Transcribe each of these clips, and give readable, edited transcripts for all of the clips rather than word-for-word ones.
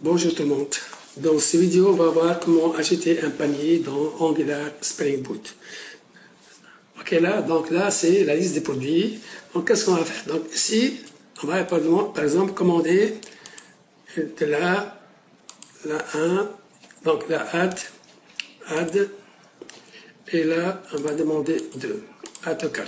Bonjour tout le monde. Dans cette vidéo, on va voir comment ajouter un panier dans Angular Spring Boot. Ok, là, c'est la liste des produits. Donc, qu'est-ce qu'on va faire? Donc, ici, on va par exemple commander de la 1, donc la add, et là, on va demander 2, add to cart.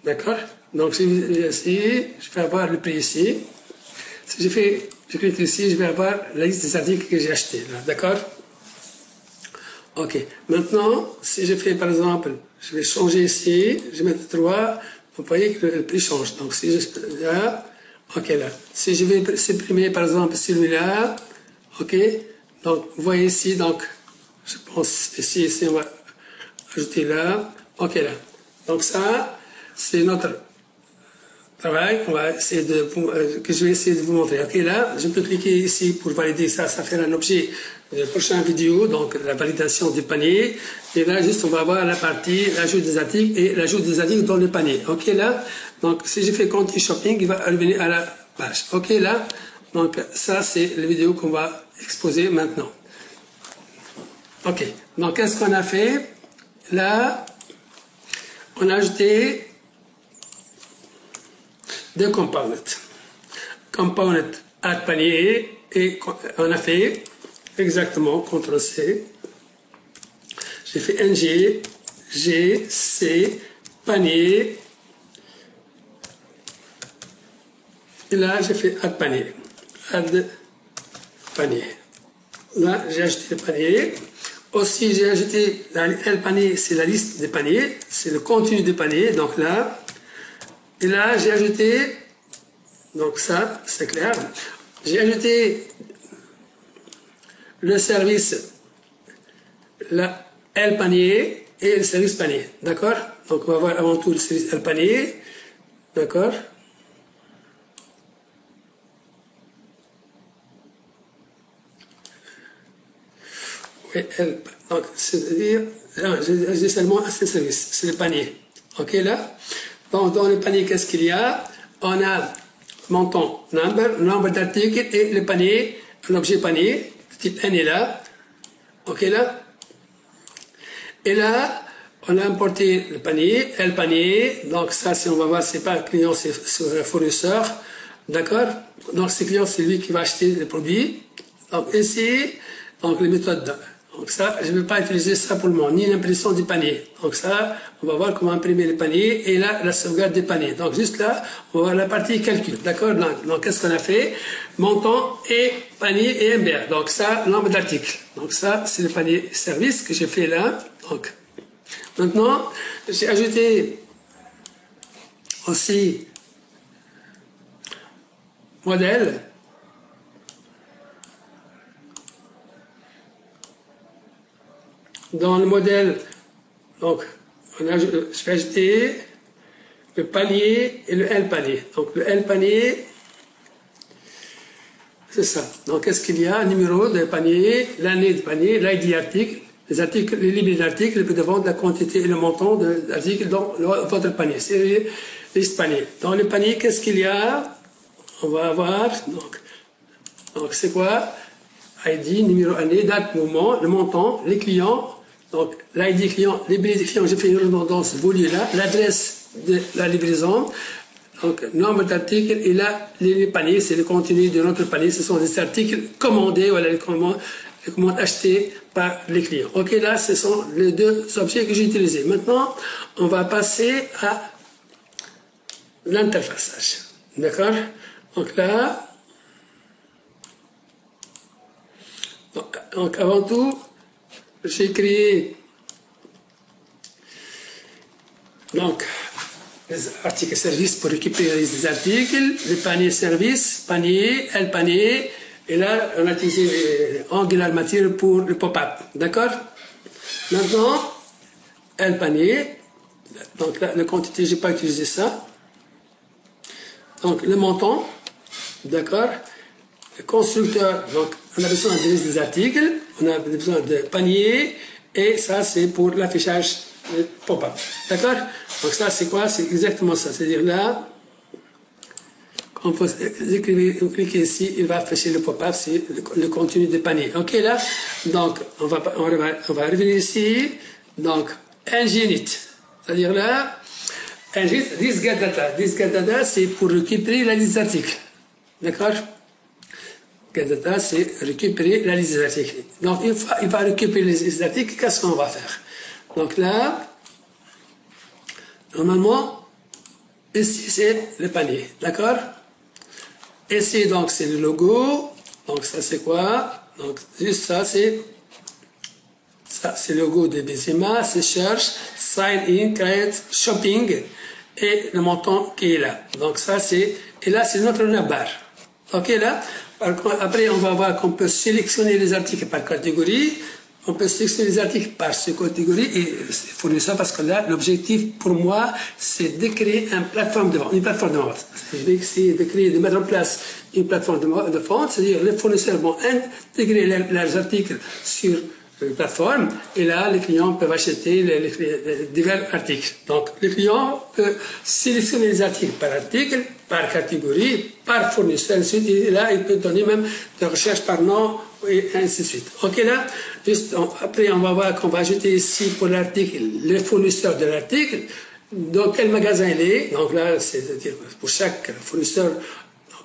D'accord? Donc, ici, je vais avoir le prix ici. Si je clique ici, je vais avoir la liste des articles que j'ai achetés. D'accord? Ok. Maintenant, si je fais par exemple, je vais changer ici, je vais mettre 3, vous voyez que le prix change. Donc, si je. Là, ok, là. Si je vais supprimer par exemple celui-là, ok. Donc, vous voyez ici, donc, je pense ici, on va ajouter là. Ok, là. Donc, ça, c'est notre travail, on va essayer que je vais essayer de vous montrer. Ok, là, je peux cliquer ici pour valider ça, ça fait un objet de la prochaine vidéo, donc la validation du panier. Et là, juste, on va voir la partie l'ajout des articles et l'ajout des articles dans le panier. Ok, là, donc si je fais Continue Shopping, il va revenir à la page. Ok, là, donc ça, c'est la vidéo qu'on va exposer maintenant. Ok, donc qu'est-ce qu'on a fait? Là, on a ajouté deux components. Component add panier et on a fait exactement CTRL-C. J'ai fait NG, G, C, panier. Et là, j'ai fait add panier. Add panier. Là, j'ai ajouté le panier. Aussi, j'ai ajouté le panier, c'est la liste des paniers, c'est le contenu des paniers. Donc là, et là, j'ai ajouté, donc ça, c'est clair, j'ai ajouté le service, L panier et le service panier, d'accord? Donc on va voir avant tout le service L panier, d'accord? Oui, donc c'est-à-dire, j'ai seulement un seul service, c'est le panier, ok là? Donc dans le panier, qu'est-ce qu'il y a? On a montant, nombre d'articles et le panier, l'objet panier, type N est là. Ok là? Et là, on a importé le panier, L panier. Donc ça, si on va voir, c'est pas le client, c'est un fournisseur. D'accord? Donc ce client, c'est lui qui va acheter le produit. Donc ici, donc les méthodes. Donc ça, je ne vais pas utiliser ça pour le moment, ni l'impression du panier. Donc ça, on va voir comment imprimer le panier et là, la sauvegarde des paniers. Donc juste là, on va voir la partie calcul. D'accord? Donc qu'est-ce qu'on a fait? Montant et panier et MBR. Donc ça, nombre d'articles. Donc ça, c'est le panier service que j'ai fait là. Donc maintenant, j'ai ajouté aussi modèle. Dans le modèle, donc, je vais ajouter le panier et le L panier. Donc, le L panier, c'est ça. Donc, qu'est-ce qu'il y a? Numéro de panier, l'année de panier, l'ID article, les articles, les limites d'articles, le prix de vente, la quantité et le montant de l'article dans votre panier. C'est la liste panier. Dans le panier, qu'est-ce qu'il y a? On va avoir, donc c'est quoi? ID, numéro, année, date, moment, le montant, les clients. Donc, l'ID client, les billets des clients, j'ai fait une redondance voulue là, l'adresse de la livraison, donc, nombre d'articles, et là, les paniers, c'est le contenu de notre panier, ce sont des articles commandés, voilà, les commandes achetées par les clients. Ok, là, ce sont les deux objets que j'ai utilisés. Maintenant, on va passer à l'interfaçage. D'accord? Donc là, donc avant tout, j'ai créé donc les articles services pour récupérer les articles, les paniers services, panier, L panier, et là on a utilisé Angular Material pour le pop-up, d'accord? Maintenant, L panier, donc là, la quantité, j'ai pas utilisé ça. Donc le montant, d'accord? Le constructeur, donc on a besoin de liste des articles, on a besoin de panier, et ça c'est pour l'affichage pop-up. D'accord? Donc ça c'est quoi? C'est exactement ça. C'est-à-dire là, vous cliquez ici, il va afficher le pop-up, c'est le contenu du panier. Ok là, donc on va revenir ici, donc Nginit, c'est-à-dire là, Nginit, this get data, c'est pour récupérer la liste d'articles, d'accord? Get data, c'est récupérer la liste d'articles. Donc il va récupérer les listes d'articles, qu'est-ce qu'on va faire? Donc là, normalement, ici c'est le panier, d'accord? Ici donc c'est le logo, donc ça c'est quoi? Donc juste ça c'est le logo de Bizima, c'est Search, Sign In, Create, Shopping et le montant qui est là. Donc ça c'est, et là c'est notre navbar. Ok là? Après on va voir qu'on peut sélectionner les articles par catégorie. On peut sélectionner les articles par ces catégories et fournir ça parce que là, l'objectif pour moi, c'est de créer une plateforme de vente. Je vais essayer de créer, de mettre en place une plateforme de vente, c'est-à-dire les fournisseurs vont intégrer leurs articles sur la plateforme et là, les clients peuvent acheter les divers articles. Donc, le client peut sélectionner les articles par article, par catégorie, par fournisseur, et là, il peut donner même des recherches par nom, et ainsi de suite. Ok là, juste après on va voir qu'on va ajouter ici pour l'article le fournisseur de l'article, dans quel magasin il est. Donc là, c'est-à-dire pour chaque fournisseur,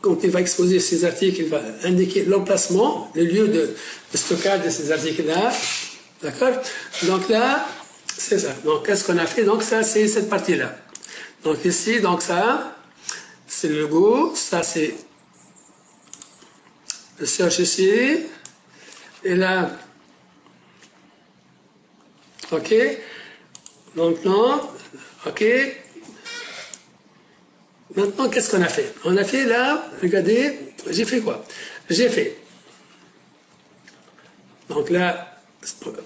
quand il va exposer ses articles, il va indiquer l'emplacement, le lieu de stockage de ces articles-là. D'accord? Donc là, c'est ça. Donc qu'est-ce qu'on a fait? Donc ça, c'est cette partie-là. Donc ici, donc ça, c'est le logo, ça c'est le search ici. Et là, ok, maintenant, ok, maintenant qu'est-ce qu'on a fait? On a fait là, regardez, j'ai fait quoi? J'ai fait, donc là,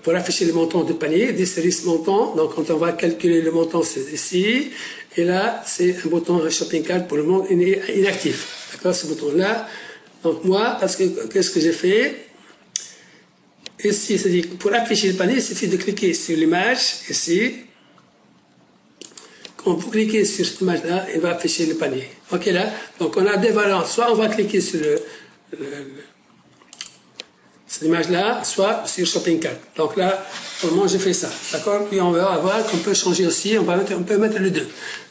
pour afficher le montant de panier, des services montants, donc quand on va calculer le montant, c'est ici, et là, c'est un bouton shopping cart pour le moment inactif, d'accord, ce bouton-là. Donc moi, parce que qu'est-ce que j'ai fait? Ici, c'est-à-dire pour afficher le panier, il suffit de cliquer sur l'image, ici. Quand vous cliquez sur cette image-là, il va afficher le panier. Ok là? Donc on a deux variantes. Soit on va cliquer sur cette image-là, soit sur Shopping Cart. Donc là, pour le moment, j'ai fait ça. D'accord? Puis on va voir qu'on peut changer aussi, on peut mettre les deux.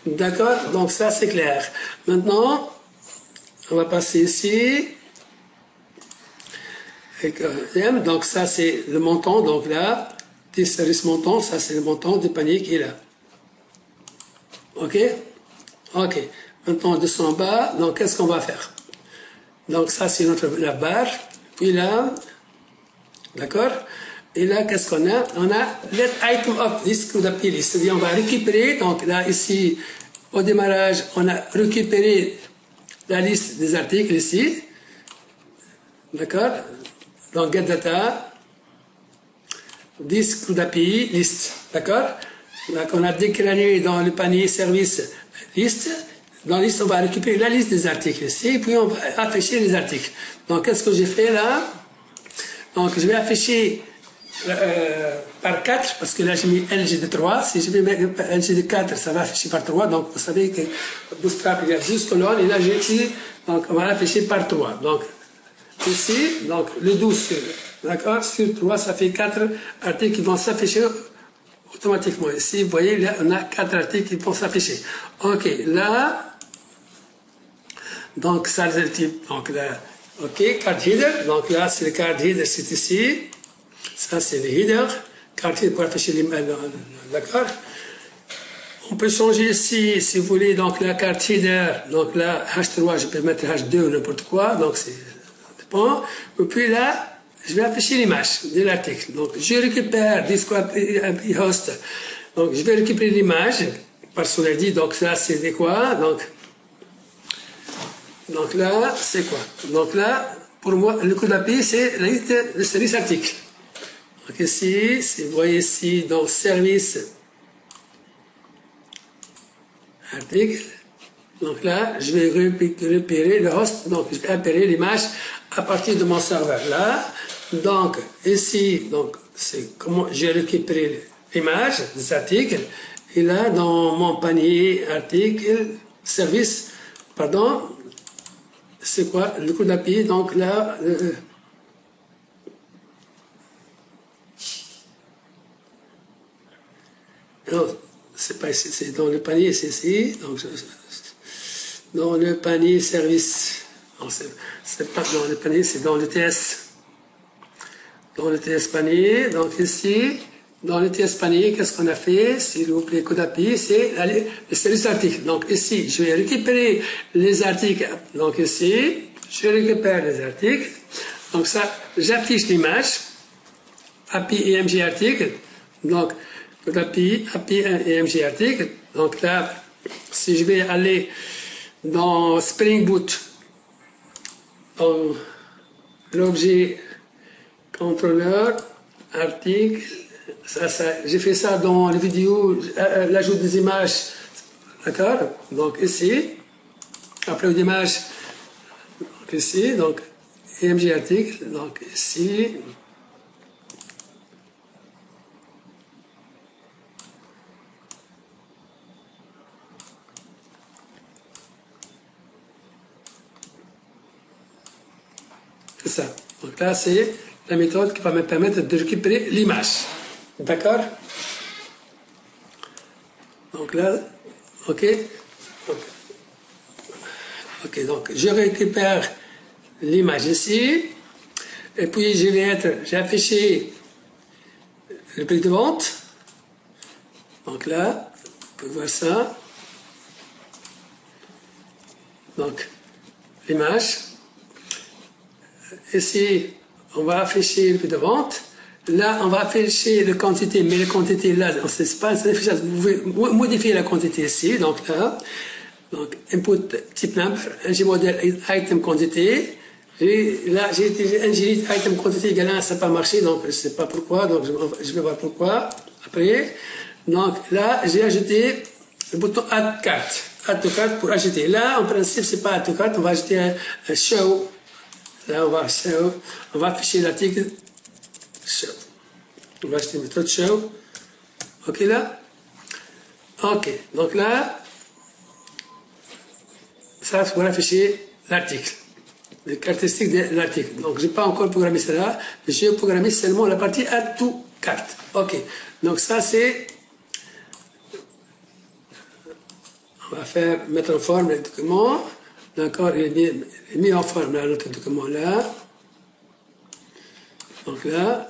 D'accord? Donc ça, c'est clair. Maintenant, on va passer ici. Donc ça c'est le montant, donc là, des services montants, ça c'est le montant du panier qui est là. Ok? Ok. Maintenant on descend en bas, donc qu'est-ce qu'on va faire? Donc ça c'est la barre, puis là, d'accord? Et là qu'est-ce qu'on a? On a let item of this CUDA list, c'est-à-dire on va récupérer, donc là ici, au démarrage, on a récupéré la liste des articles ici, d'accord? Donc, get data, this CUDA list, d'accord? Donc, on a déclaré dans le panier service liste. Dans la liste, on va récupérer la liste des articles ici, puis on va afficher les articles. Donc, qu'est-ce que j'ai fait là? Donc, je vais afficher par 4, parce que là, j'ai mis LG de 3. Si je vais mettre LG de 4, ça va afficher par 3. Donc, vous savez que Bootstrap, il y a 12 colonnes, et là, j'ai ici, donc, on va afficher par 3. Donc, ici, donc le 12, d'accord, sur 3, ça fait 4 articles qui vont s'afficher automatiquement. Ici, vous voyez, là, on a 4 articles qui vont s'afficher. Ok, là, donc ça c'est le type, donc là, ok, card header, donc là, c'est le card header, c'est ici, ça c'est le header, card header pour afficher l'image, d'accord. On peut changer ici, si vous voulez, donc la card header, donc là, H3, je peux mettre H2 ou n'importe quoi, donc c'est bon. Et puis là, je vais afficher l'image de l'article. Donc, je récupère Discord host. Donc, je vais récupérer l'image parce qu'on a dit, donc ça, c'est quoi? Donc là, c'est quoi? Donc là, pour moi, le code API, c'est la liste de service article. Donc ici, si vous voyez ici, dans service article, donc là, je vais repérer le host, donc je vais repérer l'image à partir de mon serveur là. Donc ici, donc c'est comment j'ai récupéré l'image des articles. Et là, dans mon panier article, service, pardon, c'est quoi? Le coup d'appui, donc là, non, c'est pas ici, c'est dans le panier, c'est ici, donc dans le panier service. Non, c'est pas dans le panier, c'est dans le TS. Dans le TS panier, donc ici, dans le TS panier, qu'est-ce qu'on a fait? S'il vous plaît, coup d'appui, c'est les articles. Donc ici, je vais récupérer les articles. Donc ici, je récupère les articles. Donc ça, j'affiche l'image. API EMG article. Donc, coup d'appui, API EMG article. Donc là, si je vais aller dans Spring Boot, dans l'objet contrôleur, article, j'ai fait ça dans les vidéos, l'ajout des images, d'accord? Donc ici, upload d'image, donc ici, donc EMG article, donc ici, c'est ça. Donc là, c'est la méthode qui va me permettre de récupérer l'image. D'accord? Donc là, ok. Ok, donc je récupère l'image ici. Et puis j'ai affiché le prix de vente. Donc là, on peut voir ça. Donc, l'image. Ici, on va afficher le prix de vente. Là, on va afficher la quantité, mais la quantité là, c'est pas un affichage. Vous pouvez modifier la quantité ici. Donc là, donc input type number, ng model item quantité. Là, j'ai utilisé ng item quantité égal 1, ça n'a pas marché, donc je ne sais pas pourquoi, donc je vais voir pourquoi après. Donc là, j'ai ajouté le bouton add cart. Add to cart pour ajouter. Là, en principe, c'est pas add to cart, on va ajouter un show. Là, on va afficher l'article show. On va ajouter une méthode show. Ok là? Ok, donc là, ça, c'est pour afficher l'article. Les caractéristiques de l'article. Donc, je n'ai pas encore programmé cela, mais j'ai programmé seulement la partie add to cart. Ok, donc ça, c'est. On va mettre en forme le document. D'accord, il est mis en forme là, notre document là. Donc là.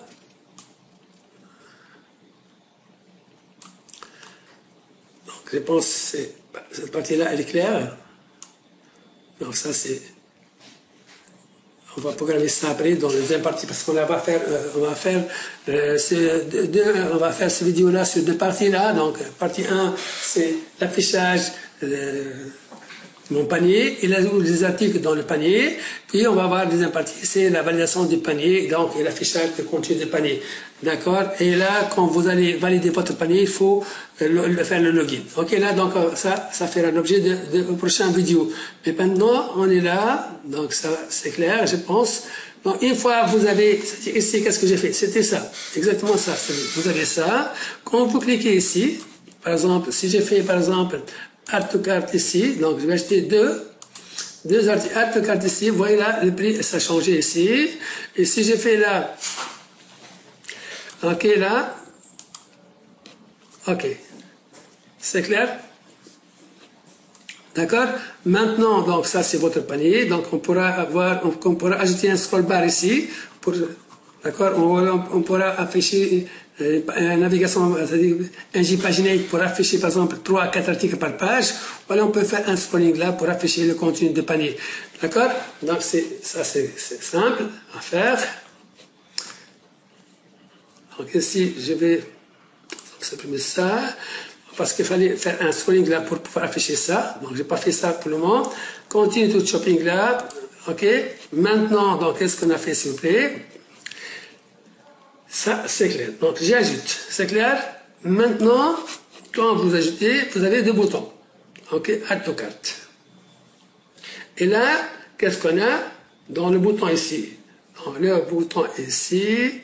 Donc, je pense que cette partie-là, elle est claire. Donc, ça, c'est. On va programmer ça après dans la deuxième partie parce qu'on va faire, on va faire cette vidéo-là sur deux parties-là. Donc, partie 1, c'est l'affichage de mon panier et l'ajout des articles dans le panier. Puis, on va avoir la deuxième partie, c'est la validation du panier, donc et l'affichage du contenu du panier. D'accord? Et là, quand vous allez valider votre panier, il faut faire le login. Ok, là, donc, ça fera l'objet de prochaine vidéo. Mais maintenant, on est là. Donc, ça, c'est clair, je pense. Donc, une fois vous avez, ici, qu'est-ce que j'ai fait? C'était ça. Exactement ça. Vous avez ça. Quand vous cliquez ici, par exemple, si j'ai fait, par exemple, add to cart ici, donc, je vais acheter deux articles, add to cart ici, vous voyez là, le prix, ça a changé ici. Et si j'ai fait là, ok, là. Ok. C'est clair? D'accord? Maintenant, donc, ça, c'est votre panier. Donc, on pourra ajouter un scroll bar ici. D'accord? On pourra afficher une navigation, c'est-à-dire un paginate pour afficher, par exemple, 3 à 4 articles par page. Voilà, on peut faire un scrolling là pour afficher le contenu de panier. D'accord? Donc, ça, c'est simple à faire. Donc ici, je vais supprimer ça, parce qu'il fallait faire un scrolling là pour pouvoir afficher ça. Donc, je n'ai pas fait ça pour le moment. Continue tout shopping là. OK. Maintenant, donc, qu'est-ce qu'on a fait, s'il vous plaît? Ça, c'est clair. Donc, j'ajoute. C'est clair? Maintenant, quand vous ajoutez, vous avez deux boutons. OK. Add to cart. Et là, qu'est-ce qu'on a? Dans le bouton ici. Dans le bouton ici.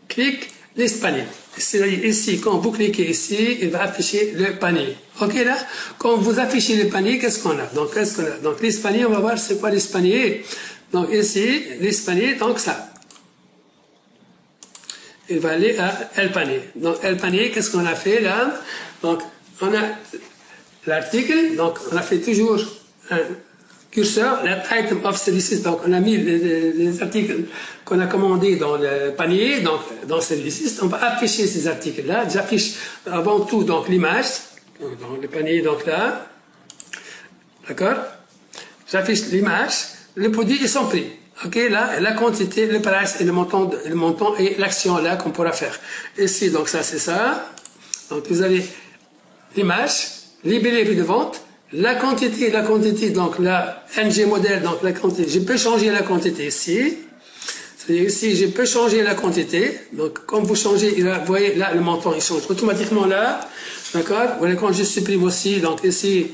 Clique liste panier. C'est-à-dire ici, quand vous cliquez ici, il va afficher le panier. Ok là? Quand vous affichez le panier, qu'est-ce qu'on a? Donc, qu'est-ce qu'on a? Donc, liste panier, on va voir c'est quoi liste panier. Donc, ici, liste panier, donc ça. Il va aller à L panier. Donc, L panier, qu'est-ce qu'on a fait là? Donc, on a l'article, donc on a fait toujours un curseur, l'item of services, donc on a mis les articles qu'on a commandés dans le panier, donc dans services, on va afficher ces articles-là. J'affiche avant tout donc l'image, dans le panier, donc là, d'accord? J'affiche l'image, le produit et son prix. Ok, là, la quantité, le price et le montant et l'action là qu'on pourra faire. Ici, donc ça, c'est ça. Donc vous avez l'image, libellé prix de vente, la quantité, donc la NG modèle, donc la quantité. Je peux changer la quantité ici. C'est-à-dire ici, je peux changer la quantité. Donc, quand vous changez, vous voyez là, le montant, il change automatiquement là. D'accord? Voilà, quand je supprime aussi, donc ici,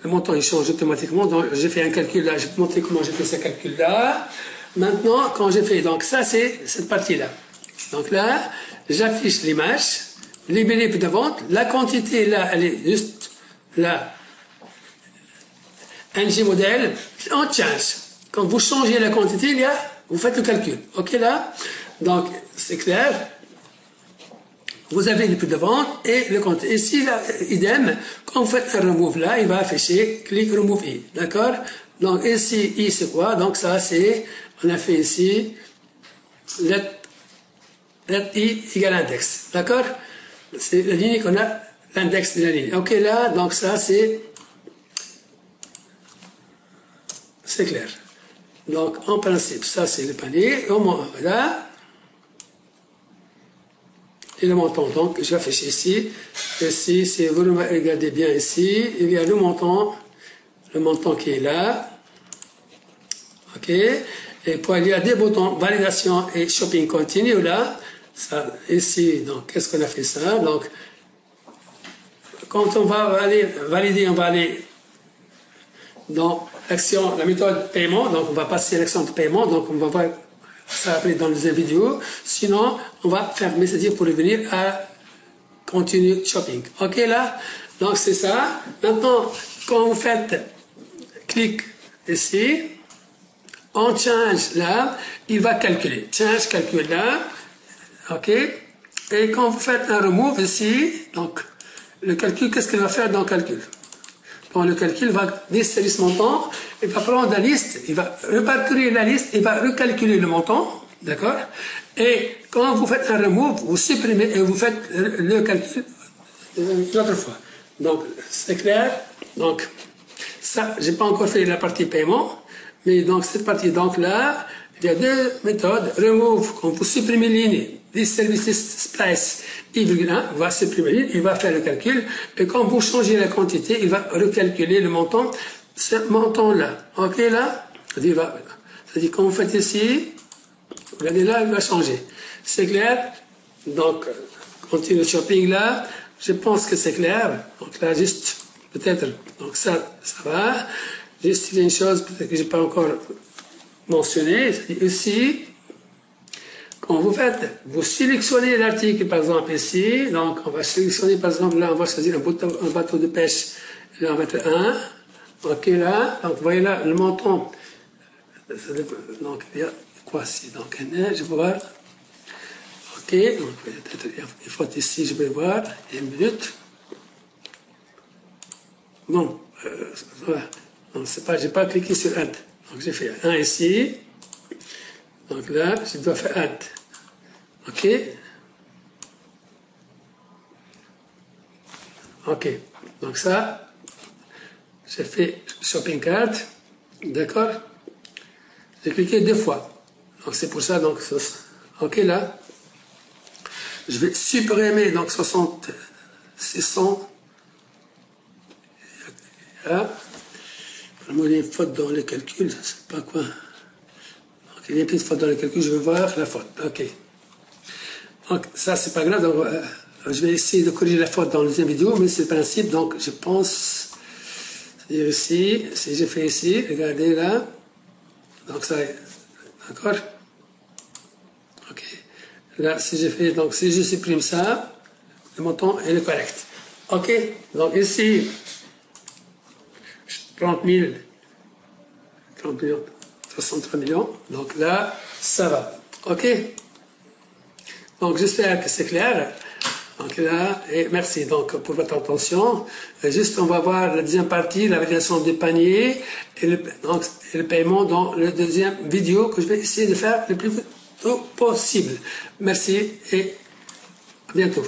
le montant, il change automatiquement. Donc, j'ai fait un calcul là. Je vais vous montrer comment j'ai fait ce calcul-là. Maintenant, quand j'ai fait, donc ça, c'est cette partie-là. Donc là, j'affiche l'image, libellé prix de vente. La quantité, là, elle est juste là. NG modèle, on change. Quand vous changez la quantité, il y a, vous faites le calcul. Ok là? Donc, c'est clair. Vous avez le prix de vente et le compte. Ici, là, idem, quand vous faites un remove là, il va afficher click remove i. D'accord? Donc, ici, i c'est quoi? Donc, ça, c'est, on a fait ici, let i égale index. D'accord? C'est la ligne qu'on a, l'index de la ligne. Ok, là, donc ça, c'est clair. Donc, en principe, ça, c'est le panier. Au moins, voilà. Et le montant, donc, je vais afficher ici. Ici, si vous regardez bien ici, il y a le montant qui est là. OK. Et puis, il y a des boutons validation et shopping continue là. Ça, ici, donc, qu'est-ce qu'on a fait ça? Donc, quand on va aller valider, on va aller dans l'action, la méthode paiement. Donc, on va passer à l'action de paiement. Donc, on va voir ça après dans les vidéos. Sinon, on va fermer, c'est-à-dire pour revenir à continue shopping. OK là? Donc, c'est ça. Maintenant, quand vous faites clic ici, on change là, il va calculer. Change, calcul là. OK? Et quand vous faites un remove ici, donc, le calcul, qu'est-ce qu'il va faire dans le calcul? Donc, le calcul va dire service montant, il va prendre la liste, il va reparcourir la liste, il va recalculer le montant, d'accord? Et quand vous faites un remove, vous supprimez et vous faites le calcul une autre fois. Donc, c'est clair. Donc, ça, j'ai pas encore fait la partie paiement, mais donc cette partie, donc là, il y a deux méthodes. Remove, quand vous supprimez ligne, this services price, il va supprimer ligne, il va faire le calcul, et quand vous changez la quantité, il va recalculer le montant, ce montant-là. OK, là? C'est-à-dire, quand vous faites ici, regardez là, il va changer. C'est clair? Donc, continue shopping là, je pense que c'est clair. Donc là, juste, peut-être, donc ça va. Juste, il y a une chose, peut-être que je n'ai pas encore mentionné, ici, quand vous faites, vous sélectionnez l'article, par exemple, ici, donc on va sélectionner, par exemple, là, on va choisir un bateau de pêche, là, on va mettre 1, ok, là, donc vous voyez là, le montant, donc il y a quoi ici, donc je vais voir, ok, donc peut-être, il faut ici, je vais voir, il y a une minute, bon, voilà, donc c'est pas, j'ai pas cliqué sur Add, donc j'ai fait 1 ici, donc là, je dois faire Add. OK. OK. Donc ça, j'ai fait Shopping Cart. D'accord. J'ai cliqué 2 fois. Donc c'est pour ça, donc, OK là. Je vais supprimer, donc 600. Là. Vraiment, il y a une faute dans les calculs, je ne sais pas quoi. Donc, il y a une petite faute dans les calculs, je vais voir la faute. OK. Donc, ça, c'est pas grave. Donc, je vais essayer de corriger la faute dans la deuxième vidéo, mais c'est le principe. Donc, je pense, c'est-à-dire ici, si j'ai fait ici, regardez là. Donc, ça, d'accord? OK. Là, si je fais, donc si je supprime ça, le montant est correct. OK? Donc ici, 30 000, 30 millions, 63 millions. Donc là, ça va. OK? Donc j'espère que c'est clair. Donc là, et merci donc pour votre attention. Juste, on va voir la deuxième partie, la validation du panier et le paiement dans la deuxième vidéo que je vais essayer de faire le plus tôt possible. Merci et à bientôt.